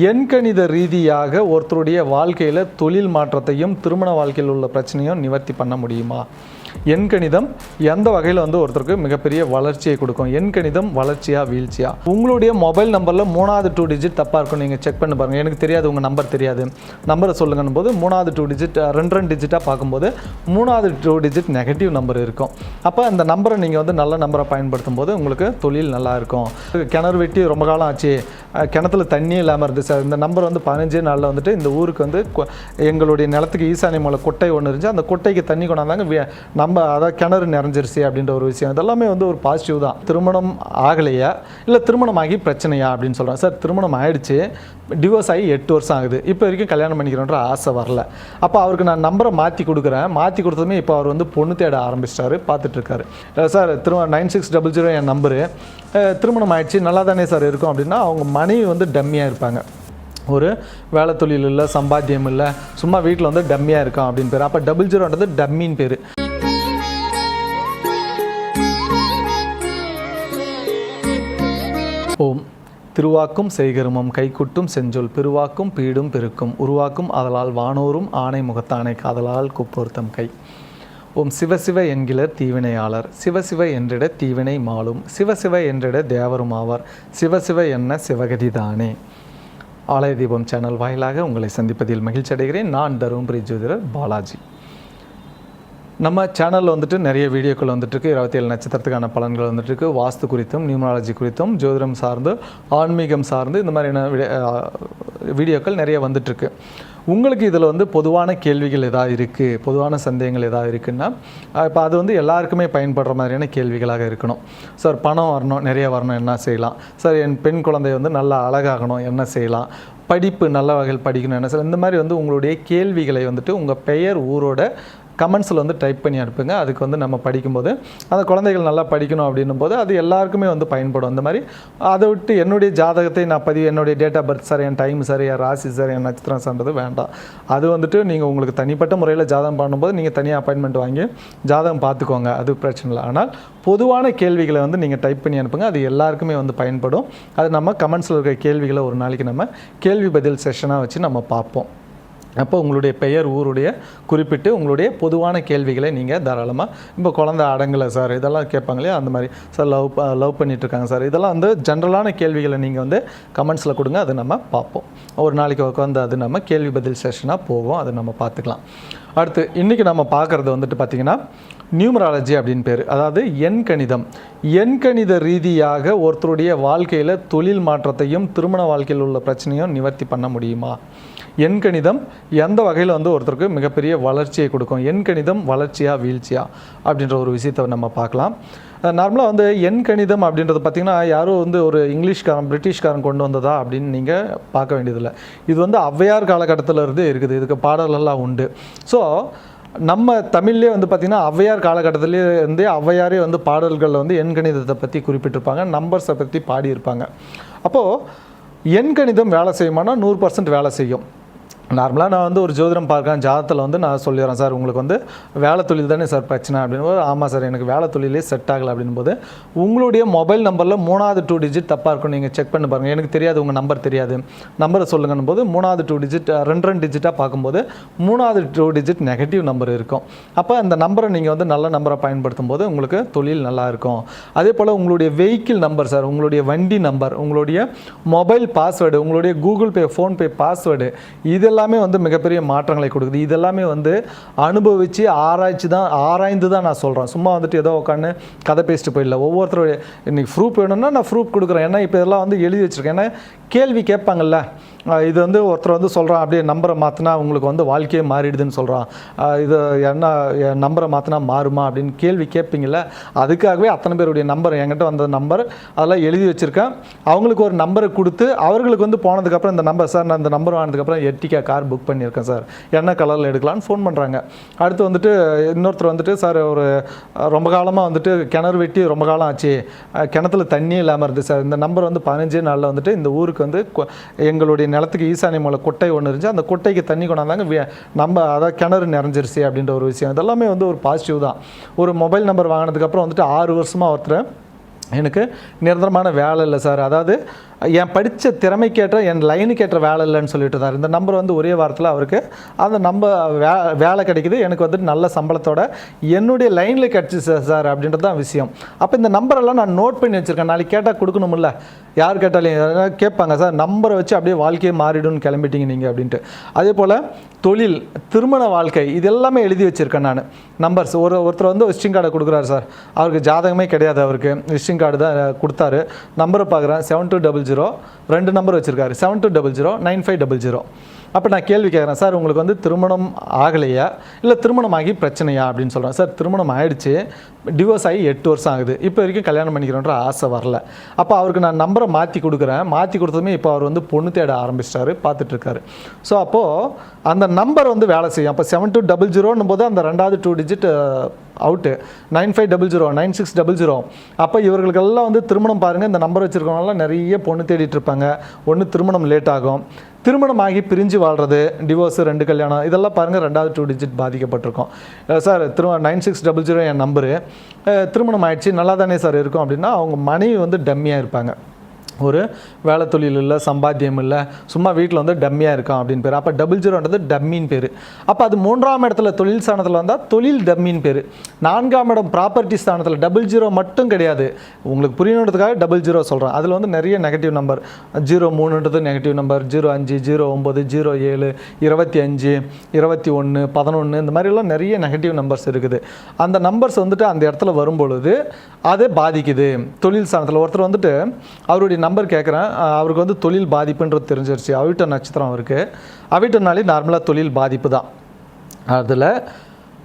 எண்கணித ரீதியாக ஒருத்தருடைய வாழ்க்கையில் தொழில் மாற்றத்தையும் திருமண வாழ்க்கையில் உள்ள பிரச்சனையும் நிவர்த்தி பண்ண முடியுமா? எண்கணிதம் எந்த வகையில் ஒருத்தருக்கு மிகப்பெரிய வளர்ச்சியை கொடுக்கும்? எண்கணிதம் வளர்ச்சியா வீழ்ச்சியா? உங்களுடைய மொபைல் நம்பரில் 3வது 2 டிஜிட் தப்பாக இருக்கும், நீங்கள் செக் பண்ணி பாருங்கள். எனக்கு தெரியாது, உங்கள் நம்பர் தெரியாது, நம்பரை சொல்லுங்கன்னு போது 3வது 2 டிஜிட் 2 டிஜிட்டாக பார்க்கும்போது 3வது 2 டிஜிட் நெகட்டிவ் நம்பர் இருக்கும். அப்போ அந்த நம்பரை நீங்கள் நல்ல நம்பரை பயன்படுத்தும் போது உங்களுக்கு தொழில் நல்லா இருக்கும். கிணறு வெட்டி ரொம்ப காலம் ஆச்சு, கிணத்துல தண்ணி இல்லாமல் இருந்துச்சு சார், இந்த நம்பர் 15 நாளில் இந்த ஊருக்கு எங்களுடைய நிலத்துக்கு ஈசானி மூலை கொட்டை ஒன்று இருந்துச்சு, அந்த கொட்டைக்கு தண்ணி கொண்டாந்தாங்க, நம்ம அதாவது கிணறு நிறைஞ்சிருச்சு அப்படின்ற ஒரு விஷயம். இதெல்லாமே ஒரு பாசிட்டிவ் தான். திருமணம் ஆகலையா இல்லை திருமணம் ஆகி பிரச்சனையா அப்படின்னு சொல்கிறேன். சார் திருமணம் ஆகிடுச்சு, டிவோர்ஸ் ஆகி 8 வருஷம் ஆகுது, இப்போ வரைக்கும் கல்யாணம் பண்ணிக்கிறோன்ற ஆசை வரல. அப்போ அவருக்கு நான் நம்பரை மாற்றி கொடுக்குறேன். மாற்றி கொடுத்ததுமே இப்போ அவர் பொண்ணு தேட ஆரம்பிச்சிட்டாரு, பார்த்துட்ருக்காரு. சார் 9600 என் நம்பரு, திருமணம் ஆகிடுச்சு, நல்லா தானே சார் இருக்கும் அப்படின்னா அவங்க மனைவி டம்மியாக இருப்பாங்க. ஒரு வேலை தொழில் இல்லை, சம்பாத்தியம் இல்லை, சும்மா வீட்டில் டம்மியாக இருக்கான் அப்படின்னு பேர். அப்போ 00ன்றது டம்மின்னு பேர். ஓம் திருவாக்கும் செய்கருமம் கைக்குட்டும் செஞ்சொல் பெருவாக்கும் பீடும் பெருக்கும் உருவாக்கும் அதலால் வானோரும் ஆணை முகத்தானை காதலால் குப்போர்த்தம் கை. ஓம் சிவசிவ என்கிலர் தீவினையாளர், சிவசிவ என்றிட தீவினை மாலும், சிவசிவ என்றிட தேவரும் ஆவார், சிவசிவ என்ன சிவகதி தானே. ஆலய தீபம் சேனல் வாயிலாக உங்களை சந்திப்பதில் மகிழ்ச்சி அடைகிறேன். நான் தருமபுரி ஜோதிடர் பாலாஜி. நம்ம சேனலில் நிறைய வீடியோக்கள் இருக்கு. 27 நட்சத்திரத்துக்கான பலன்கள் இருக்கு. வாஸ்து குறித்தும் நியூமராலஜி குறித்தும் ஜோதிடம் சார்ந்து ஆன்மீகம் சார்ந்து இந்த மாதிரியான வீடியோக்கள் நிறைய வந்துட்டுருக்கு. உங்களுக்கு இதில் பொதுவான கேள்விகள் எதாவது இருக்குது, பொதுவான சந்தேகங்கள் எதாவது இருக்குன்னா இப்போ அது எல்லாருக்குமே பயன்படுற மாதிரியான கேள்விகளாக இருக்கணும். சார் பணம் வரணும், நிறைய வரணும், என்ன செய்யலாம்? சார் என் பெண் குழந்தை நல்லா அழகாகணும், என்ன செய்யலாம்? படிப்பு நல்ல வகையில் படிக்கணும், என்ன செய்யலாம்? இந்த மாதிரி உங்களுடைய கேள்விகளை உங்கள் பெயர் ஊரோட கமெண்ட்ஸில் டைப் பண்ணி அனுப்புங்க. அதுக்கு நம்ம படிக்கும்போது அந்த குழந்தைகள் நல்லா படிக்கணும் அப்படின்னும் போது அது எல்லாருக்குமே பயன்படும். அந்த மாதிரி அதை விட்டு என்னுடைய ஜாதகத்தை நான் என்னுடைய டேட் ஆஃப் பர்த் சார், என் டைம் சார், என் ராசி சார், என் நட்சத்திரம் சார்ன்றது வேண்டாம். அது நீங்கள் உங்களுக்கு தனிப்பட்ட முறையில் ஜாதகம் பண்ணும்போது நீங்கள் தனியாக அப்பாயின்மெண்ட் வாங்கி ஜாதகம் பார்த்துக்கோங்க, அது பிரச்சனை இல்லை. ஆனால் பொதுவான கேள்விகளை நீங்கள் டைப் பண்ணி அனுப்புங்க, அது எல்லாருக்குமே பயன்படும். அது நம்ம கமெண்ட்ஸில் இருக்கிற கேள்விகளை ஒரு நாளைக்கு நம்ம கேள்வி பதில் செஷனாக வச்சு நம்ம பார்ப்போம். அப்போ உங்களுடைய பெயர் ஊருடைய குறிப்பிட்டு உங்களுடைய பொதுவான கேள்விகளை நீங்கள் தாராளமாக, இப்போ குழந்தை அடங்கலை சார் இதெல்லாம் கேட்பாங்க இல்லையா, அந்த மாதிரி சார் லவ் பண்ணிகிட்ருக்காங்க சார், இதெல்லாம் ஜென்ரலான கேள்விகளை நீங்கள் கமெண்ட்ஸில் கொடுங்க, அது நம்ம பார்ப்போம். ஒரு நாளைக்கு உட்காந்து அது நம்ம கேள்வி பதில் செஷனாக போவோம், அதை நம்ம பார்த்துக்கலாம். அடுத்து இன்றைக்கி நம்ம பார்க்குறது பார்த்திங்கன்னா நியூமராலஜி அப்படின்னு பேர். அதாவது எண்கணிதம். எண்கணித ரீதியாக ஒருத்தருடைய வாழ்க்கையில் தொழில் மாற்றத்தையும் திருமண வாழ்க்கையில் உள்ள பிரச்சனையும் நிவர்த்தி பண்ண முடியுமா? எண்கணிதம் எந்த வகையில் ஒருத்தருக்கு மிகப்பெரிய வளர்ச்சியை கொடுக்கும்? எண்கணிதம் வளர்ச்சியா வீழ்ச்சியா அப்படின்ற ஒரு விஷயத்தை நம்ம பார்க்கலாம். நார்மலாக எண்கணிதம் அப்படின்றது பார்த்திங்கன்னா யாரும் ஒரு இங்கிலீஷ்காரன் பிரிட்டிஷ்காரன் கொண்டு வந்ததா அப்படின்னு நீங்கள் பார்க்க வேண்டியதில்லை. இது ஔவையார் காலகட்டத்தில் இருந்து இருக்குது, இதுக்கு பாடலெல்லாம் உண்டு. ஸோ நம்ம தமிழ்லேயே பார்த்திங்கன்னா ஔவையார் காலகட்டத்திலே ஔவையாரே பாடல்களில் எண்கணிதத்தை பற்றி குறிப்பிட்டிருப்பாங்க, நம்பர்ஸை பற்றி பாடியிருப்பாங்க. அப்போது எண்கணிதம் வேலை செய்யுமானா 100% வேலை செய்யும். நார்மலாக நான் ஒரு ஜோதிடம் பார்க்குறேன், ஜாதகத்தில் நான் சொல்லிடுறேன் சார் உங்களுக்கு வேலை தொழில் தானே சார் பிரச்சனை அப்படின்னு போது, ஆமாம் சார் எனக்கு வேலை தொழிலே செட் ஆகலை அப்படின் போது உங்களுடைய மொபைல் நம்பரில் 3வது 2 டிஜிட் தப்பாக இருக்கும், நீங்கள் செக் பண்ணி பாருங்கள். எனக்கு தெரியாது, உங்கள் நம்பர் தெரியாது, நம்பரை சொல்லுங்கன்னு போது 3வது 2 டிஜிட் 2 டிஜிட்டாக பார்க்கும்போது 3வது 2 டிஜிட் நெகட்டிவ் நம்பர் இருக்கும். அப்போ அந்த நம்பரை நீங்கள் நல்ல நம்பரை பயன்படுத்தும் போது உங்களுக்கு தொழில் நல்லா இருக்கும். அதே போல் உங்களுடைய வெஹிக்கிள் நம்பர் சார், உங்களுடைய வண்டி நம்பர், உங்களுடைய மொபைல் பாஸ்வேர்டு, உங்களுடைய கூகுள் பே ஃபோன்பே பாஸ்வேர்டு, இதெல்லாமே மிகப்பெரிய மாற்றங்களை கொடுக்குது. இதெல்லாமே அனுபவித்து ஆராய்ந்து தான் நான் சொல்கிறேன். சும்மா ஏதோ உட்காந்து கதை பேசிட்டு போயிடல. ஒவ்வொருத்தருடைய இன்றைக்கி ப்ரூஃப் வேணும்னா நான் ப்ரூஃப் கொடுக்குறேன். ஏன்னா இப்போ இதெல்லாம் எழுதி வச்சுருக்கேன். ஏன்னா கேள்வி கேட்பாங்கல்ல, இது ஒருத்தர் சொல்கிறான் அப்படியே நம்பரை மாற்றினா உங்களுக்கு வாழ்க்கையே மாறிடுதுன்னு சொல்கிறான், இது என்ன நம்பரை மாற்றினா மாறுமா அப்படின்னு கேள்வி கேட்பீங்கள்ல, அதுக்காகவே அத்தனை பேருடைய நம்பர் என்கிட்ட வந்த நம்பர் அதெல்லாம் எழுதி வச்சுருக்கேன். அவங்களுக்கு ஒரு நம்பரை கொடுத்து அவர்களுக்கு போனதுக்கப்புறம் இந்த நம்பர் சார் நான் இந்த நம்பர் வாங்கினதுக்கப்புறம் எர்டிகா கார் புக் பண்ணியிருக்கேன் சார், என்ன கலரில் எடுக்கலான்னு ஃபோன் பண்ணுறாங்க. அடுத்து இன்னொருத்தர் சார் ஒரு ரொம்ப காலமாக கிணறு வெட்டி ரொம்ப காலம் ஆச்சு, கிணத்துல தண்ணி இல்லாமல் இருந்துச்சு சார், இந்த நம்பர் 15 நாளில் இந்த ஊருக்கு எங்களுடைய நிலத்துக்கு ஈசானி மூலை கொட்டை ஒன்று இருந்துச்சு, அந்த கொட்டைக்கு தண்ணி கொண்டாந்தாங்க, நம்ம அதாவது கிணறு நிறைஞ்சிருச்சு அப்படின்ற ஒரு விஷயம். இதெல்லாமே ஒரு பாசிட்டிவ் தான். ஒரு மொபைல் நம்பர் வாங்கினதுக்கப்புறம் 6 வருஷமாக ஒருத்தர் எனக்கு நிரந்தரமான வேலை இல்லை சார், அதாவது என் படித்த திறமைக்கேற்ற என் லைனுக்கேற்ற வேலை இல்லைன்னு சொல்லிட்டு இருந்தார். இந்த நம்பர் வந்து ஒரே வாரத்தில் அவருக்கு அந்த வேலை கிடைக்குது, எனக்கு வந்துட்டு நல்ல சம்பளத்தோட என்னுடைய லைனில் கிடச்சிச்சு சார் அப்படின்றது தான் விஷயம். அப்போ இந்த நம்பரெல்லாம் நான் நோட் பண்ணி வச்சுருக்கேன், நாளைக்கு கேட்டால் கொடுக்கணுமில்ல, யார் கேட்டாலும் கேட்பாங்க சார் நம்பரை வச்சு அப்படியே வாழ்க்கையை மாறிடும்னு கிளம்பிட்டீங்க நீங்கள் அப்படின்ட்டு. அதே போல் தொழில், திருமண வாழ்க்கை, இது எல்லாமே எழுதி வச்சுருக்கேன் நான் நம்பர்ஸ். ஒருத்தர் வந்து விசிட்டிங் கார்டை கொடுக்குறாரு சார், அவருக்கு ஜாதகமே கிடையாது, அவருக்கு விசிட்டிங் கார்டு தான் கொடுத்தாரு. நம்பரை பார்க்குறேன் 7200, 2 நம்பர் வச்சுருக்காரு 7200 9500. அப்போ நான் கேள்வி கேட்குறேன், சார் உங்களுக்கு வந்து திருமணம் ஆகலையா இல்லை திருமணம் ஆகி பிரச்சனையா அப்படின்னு சொல்கிறேன். சார் திருமணம் ஆகிடுச்சு, டிவோர்ஸ் ஆகி 8 வருஷம் ஆகுது, இப்போ வரைக்கும் கல்யாணம் பண்ணிக்கிறோன்ற ஆசை வரல. அப்போ அவருக்கு நான் நம்பரை மாற்றி கொடுக்குறேன், மாற்றி கொடுத்ததுமே இப்போ அவர் வந்து பொண்ணு தேட ஆரம்பிச்சிட்டாரு, பார்த்துட்ருக்காரு. ஸோ அப்போது அந்த நம்பர் வந்து வேலை செய்யும். அப்போ 7200 போது அந்த 2வது 2 டிஜிட் அவுட்டு, 9500 9600. அப்போ இவர்களுக்கெல்லாம் வந்து திருமணம் பாருங்கள், இந்த நம்பர் வச்சுருக்கவங்களாம் நிறைய பொண்ணு தேடிட்டு இருப்பாங்க. ஒன்று திருமணம் லேட் ஆகும், திருமணம் ஆகி பிரிஞ்சு வாழ்கிறது, டிவோர்ஸு, 2 கல்யாணம், இதெல்லாம் பாருங்கள் 2வது 2 டிஜிட் பாதிக்கப்பட்டிருக்கும். சார் 9600 என் நம்பரு, திருமணம் ஆயிடுச்சு நல்லா தானே சார் இருக்கும் அப்படின்னா அவங்க மனைவி வந்து டம்மியாக இருப்பாங்க, ஒரு வேலை தொழில் இல்லை, சம்பாத்தியம் இல்லை, சும்மா வீட்டில் வந்து டம்மியாக இருக்கான் அப்படின்னு பேர். அப்போ 00ன்றது டம்மின்னு பேர். அப்போ அது 3ஆம் இடத்துல தொழில் ஸ்தானத்தில் வந்தால் தொழில் டம்மின்னு பேர். 4ஆம் இடம் ப்ராப்பர்ட்டி ஸ்தானத்தில் 00 மட்டும் கிடையாது, உங்களுக்கு புரியணுன்றதுக்காக 00 சொல்கிறேன். அதில் வந்து நிறைய நெகட்டிவ் நம்பர், 03ன்றது நெகட்டிவ் நம்பர், 05 09 07 25 21 11 இந்த மாதிரிலாம் நிறைய நெகட்டிவ் நம்பர்ஸ் இருக்குது. அந்த நம்பர்ஸ் வந்துட்டு அந்த இடத்துல வரும்பொழுது அது பாதிக்குது தொழில் ஸ்தானத்தில். ஒருத்தர் வந்துட்டு அவருடைய நம்பர் கேட்குறேன், அவருக்கு வந்து தொழில் பாதிப்புன்றது தெரிஞ்சிருச்சு, அவிட்ட நட்சத்திரம் அவருக்கு, அவிட்டனாலே நார்மலாக தொழில் பாதிப்பு தான். அதில்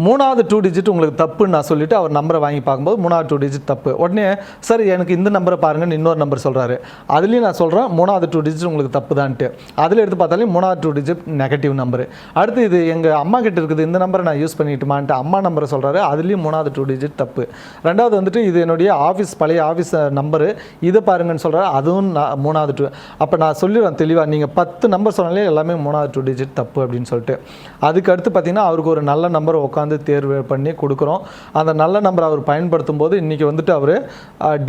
3வது 2 டிஜிட் உங்களுக்கு தப்புன்னு நான் சொல்லிவிட்டு அவர் நம்பரை வாங்கி பார்க்கும்போது 3வது 2 டிஜிட் தப்பு. உடனே சார் எனக்கு இந்த நம்பரை பாருங்கன்னு இன்னொரு நம்பர் சொல்கிறாரு. அதுலேயும் நான் சொல்கிறேன் 3வது 2 டிஜிட் உங்களுக்கு தப்பு தான்ட்டு. அதில் எடுத்து பார்த்தாலும் 3வது 2 டிஜிட் நெகட்டிவ் நம்பரு. அடுத்து இது எங்கள் அம்மா கிட்ட இருக்குது, இந்த நம்பரை நான் யூஸ் பண்ணிட்டுமான்ட்டு அம்மா நம்பரை சொல்கிறாரு, அதுலேயும் 3வது 2 டிஜிட் தப்பு. 2வது வந்துட்டு இது என்னுடைய ஆஃபீஸ் பழைய ஆஃபீஸ் நம்பரு, இதை பாருங்கன்னு சொல்கிறாரு, அதுவும் 3வது 2. அப்போ நான் சொல்லிடுவேன் தெளிவாக, நீங்கள் 10 நம்பர் சொன்னாலே எல்லாமே 3வது 2 டிஜிட் தப்பு அப்படின்னு சொல்லிட்டு. அதுக்கு அடுத்து பார்த்தீங்கன்னா அவருக்கு ஒரு நல்ல நம்பர் உட்காந்து தேர்வு பண்ணி கொடுக்குறோம். அந்த நல்ல நம்பரை அவர் பயன்படுத்தும் போது இன்றைக்கி வந்துட்டு அவர்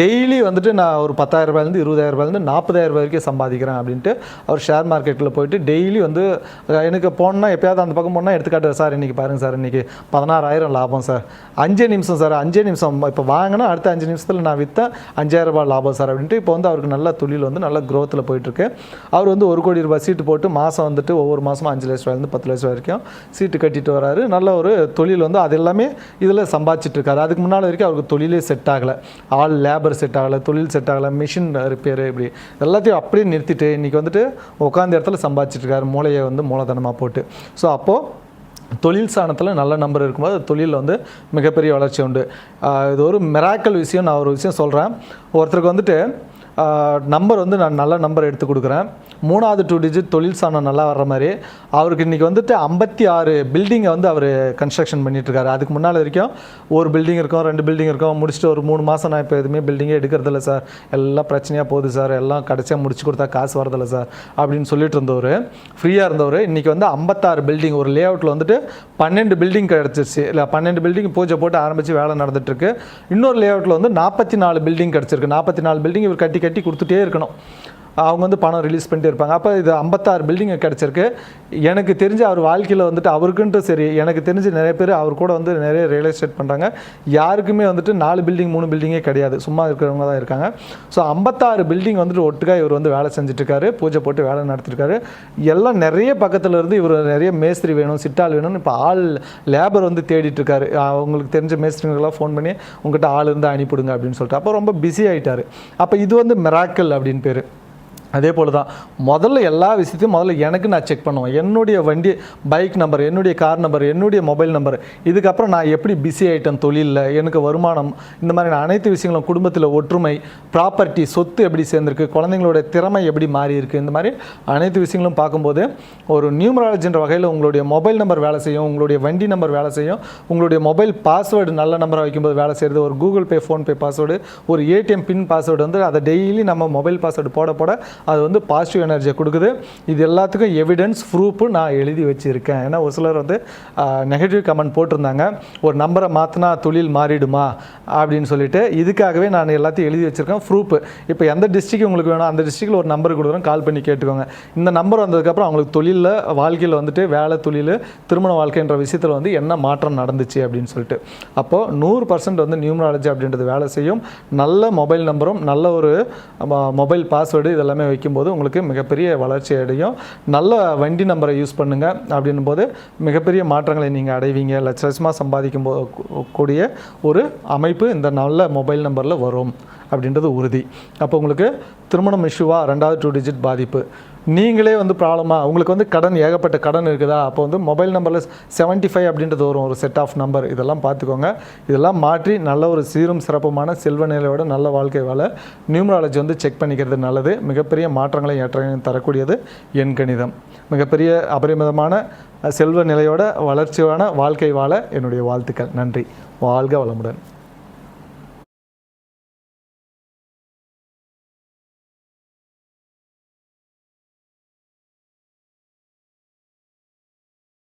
டெய்லி வந்துட்டு நான் ஒரு 10,000 ரூபாயிலேருந்து 20,000 ரூபாயிலேருந்து 40,000 ரூபாய் வரைக்கும் சம்பாதிக்கிறேன் அப்படின்ட்டு அவர் ஷேர் மார்க்கெட்டில் போயிட்டு டெய்லி வந்து எனக்கு போனால் எப்போயாவது அந்த பக்கம் போனால் எடுத்துக்காட்டு சார் இன்றைக்கி பாருங்கள் சார் இன்றைக்கி 16,000 லாபம் சார், 5 நிமிஷம் சார், 5 நிமிஷம் இப்போ வாங்கினா அடுத்த 5 நிமிஷத்தில் நான் விற்றேன் 5,000 ரூபாய் லாபம் சார் அப்படின்ட்டு இப்போ வந்து அவருக்கு நல்ல தொழில் வந்து நல்ல க்ரோத்தில் போயிட்டுருக்கு. அவர் வந்து 1 கோடி ரூபாய் சீட்டு போட்டு மாதம் வந்துட்டு ஒவ்வொரு மாதமும் 5 லட்ச ரூபாயிலேருந்து 10 லட்ச ரூபாய் வரைக்கும் சீட்டு கட்டிட்டு வராரு. நல்ல ஒரு தொழில் வந்து அது எல்லாமே இதில் சம்பாதிச்சிட்ருக்காரு. அதுக்கு முன்னால் வரைக்கும் அவருக்கு தொழிலே செட் ஆகலை, ஆள் லேபர் செட் ஆகலை, தொழில் செட் ஆகலை, மிஷின் ரிப்பேர், இப்படி எல்லாத்தையும் அப்படியே நிறுத்திட்டு இன்றைக்கி வந்துட்டு உட்காந்த இடத்துல சம்பாதிச்சிட்ருக்காரு, மூளையை வந்து மூலதனமாக போட்டு. ஸோ அப்போது தொழில் ஸ்தானத்தில் நல்ல நம்பர் இருக்கும்போது தொழிலில் வந்து மிகப்பெரிய வளர்ச்சி உண்டு. இது ஒரு மிராக்கல் விஷயம். நான் ஒரு விஷயம் சொல்கிறேன், ஒருத்தருக்கு வந்துட்டு நம்பர் வந்து நான் நல்ல நம்பர் எடுத்து கொடுக்குறேன், 3வது 2 டிஜிட் தொழில் ஸ்தானம் நல்லா வர்ற மாதிரி அவருக்கு இன்றைக்கி வந்துட்டு 56 பில்டிங்கை வந்து அவர் கன்ஸ்ட்ரக்ஷன் பண்ணிகிட்ருக்காரு. அதுக்கு முன்னால் வரைக்கும் ஒரு பில்டிங் இருக்கும், 2 பில்டிங் இருக்கும், முடிச்சுட்டு ஒரு 3 மாதம் நான் இப்போ எதுவுமே பில்டிங்கே எடுக்கிறதில்ல சார், எல்லாம் பிரச்சனையாக போகுது சார், எல்லாம் கடைசியாக முடிச்சு கொடுத்தா காசு வரதில்ல சார் அப்படின்னு சொல்லிட்டு இருந்தவர், ஃப்ரீயாக இருந்தவர், இன்றைக்கி வந்து 56 பில்டிங் ஒரு லே அவுட்டில் வந்துட்டு 12 பில்டிங் கிடச்சிருச்சு. இல்லை 12 பில்டிங் பூஜை போட்டு ஆரம்பித்து வேலை நடந்துகிட்ருக்கு. இன்னொரு லே அவுட்டில் வந்து 44 பில்டிங் கிடச்சிருக்கு. 44 பில்டிங் இவர் கட்டி கொடுத்துட்டே இருக்கணும், அவங்க வந்து பணம் ரிலீஸ் பண்ணிட்டு இருப்பாங்க. அப்போ இது 56 பில்டிங் கிடச்சிருக்கு. எனக்கு தெரிஞ்சு அவர் வாழ்க்கையில் வந்துட்டு அவருக்குன்ட்டு சரி, எனக்கு தெரிஞ்சு நிறைய பேர் அவர் கூட வந்து நிறைய ரியல் எஸ்டேட் பண்ணுறாங்க, யாருக்குமே வந்துட்டு 4 பில்டிங் 3 பில்டிங்கே கிடையாது, சும்மா இருக்கிறவங்க தான் இருக்காங்க. ஸோ 56 பில்டிங் வந்துட்டு ஒட்டுக்காக இவர் வந்து வேலை செஞ்சுட்ருக்காரு, பூஜை போட்டு வேலை நடத்திருக்காரு. எல்லாம் நிறைய பக்கத்தில் இருந்து இவர் நிறைய மேஸ்திரி வேணும், சிட்டால் வேணும்னு இப்போ ஆள் லேபர் வந்து தேடிட்டு இருக்காரு. அவங்களுக்கு தெரிஞ்ச மேஸ்திரிங்கெல்லாம் ஃபோன் பண்ணி உங்கள்கிட்ட ஆள் இருந்தால் அனுப்பிடுங்க அப்படின்னு சொல்லிட்டு அப்போ ரொம்ப பிஸி ஆகிட்டார். அப்போ இது வந்து மிராக்கல் அப்படின்னு பேர். அதே போல் தான் முதல்ல எல்லா விஷயத்தையும் முதல்ல எனக்கு நான் செக் பண்ணுவேன், என்னுடைய வண்டி பைக் நம்பர், என்னுடைய கார் நம்பர், என்னுடைய மொபைல் நம்பர், இதுக்கப்புறம் நான் எப்படி பிஸி ஆகிட்டேன் தொழிலில், எனக்கு வருமானம், இந்த மாதிரி அனைத்து விஷயங்களும், குடும்பத்தில் ஒற்றுமை, ப்ராப்பர்ட்டி சொத்து எப்படி சேர்ந்துருக்கு, குழந்தைங்களோட திறமை எப்படி மாறி இருக்குது, இந்த மாதிரி அனைத்து விஷயங்களும் பார்க்கும்போது ஒரு நியூமராலஜின்ற வகையில் உங்களுடைய மொபைல் நம்பர் வேலை செய்யும், உங்களுடைய வண்டி நம்பர் வேலை செய்யும், உங்களுடைய மொபைல் பாஸ்வேர்டு நல்ல நம்பராக வைக்கும்போது வேலை செய்கிறது, ஒரு கூகுள் பே ஃபோன்பே பாஸ்வேர்டு, ஒரு ஏடிஎம் பின் பாஸ்வேர்டு வந்து அதை டெய்லி நம்ம மொபைல் பாஸ்வேர்டு போட அது வந்து பாசிட்டிவ் எனர்ஜியை கொடுக்குது. இது எல்லாத்துக்கும் எவிடன்ஸ் ப்ரூஃபு நான் எழுதி வச்சுருக்கேன். ஏன்னா ஒரு சிலர் வந்து நெகட்டிவ் கமெண்ட் போட்டிருந்தாங்க, ஒரு நம்பரை மாற்றினா தொழில் மாறிடுமா அப்படின்னு சொல்லிட்டு. இதுக்காகவே நான் எல்லாத்தையும் எழுதி வச்சுருக்கேன் ப்ரூஃப். இப்போ எந்த டிஸ்ட்ரிக்ட் உங்களுக்கு வேணும் அந்த டிஸ்ட்ரிக்டில் ஒரு நம்பர் கொடுக்குறோம், கால் பண்ணி கேட்டுக்கோங்க. இந்த நம்பர் வந்ததுக்கப்புறம் அவங்களுக்கு தொழிலில் வாழ்க்கையில் வந்துட்டு வேலை, தொழில், திருமண வாழ்க்கைன்ற விஷயத்தில் வந்து என்ன மாற்றம் நடந்துச்சு அப்படின்னு சொல்லிட்டு. அப்போது 100% வந்து நியூமராலஜி அப்படின்றது வேலை செய்யும். நல்ல மொபைல் நம்பரும் நல்ல ஒரு மொபைல் பாஸ்வேர்டு இதெல்லாமே வைக்கும்போது உங்களுக்கு மிகப்பெரிய வளர்ச்சி அடையும். நல்ல வண்டி நம்பரை யூஸ் பண்ணுங்கள். அப்படின்னும் போது மிகப்பெரிய மாற்றங்களை நீங்கள் அடைவீங்க. லட்சமாக சம்பாதிக்கும் கூடிய ஒரு அமைப்பு இந்த நல்ல மொபைல் நம்பரில் வரும் அப்படின்றது உறுதி. அப்போ உங்களுக்கு திருமணம் இஷ்யூவாக 2வது 2 டிஜிட் பாதிப்பு, நீங்களே வந்து ப்ராப்ளமாக உங்களுக்கு வந்து கடன், ஏகப்பட்ட கடன் இருக்குதா, அப்போ வந்து மொபைல் நம்பரில் 75 அப்படின்றது வரும், ஒரு செட் ஆஃப் நம்பர். இதெல்லாம் பார்த்துக்கோங்க. இதெல்லாம் மாற்றி நல்ல ஒரு சீரும் சிறப்புமான செல்வ நிலையோட நல்ல வாழ்க்கை வாழ நியூமராலஜி வந்து செக் பண்ணிக்கிறது நல்லது. மிகப்பெரிய மாற்றங்களை ஏற்றங்களையும் தரக்கூடியது எண்கணிதம். மிகப்பெரிய அபரிமிதமான செல்வ நிலையோட வளர்ச்சியான வாழ்க்கை வாழ என்னுடைய வாழ்த்துக்கள். நன்றி. வாழ்க வளமுடன்.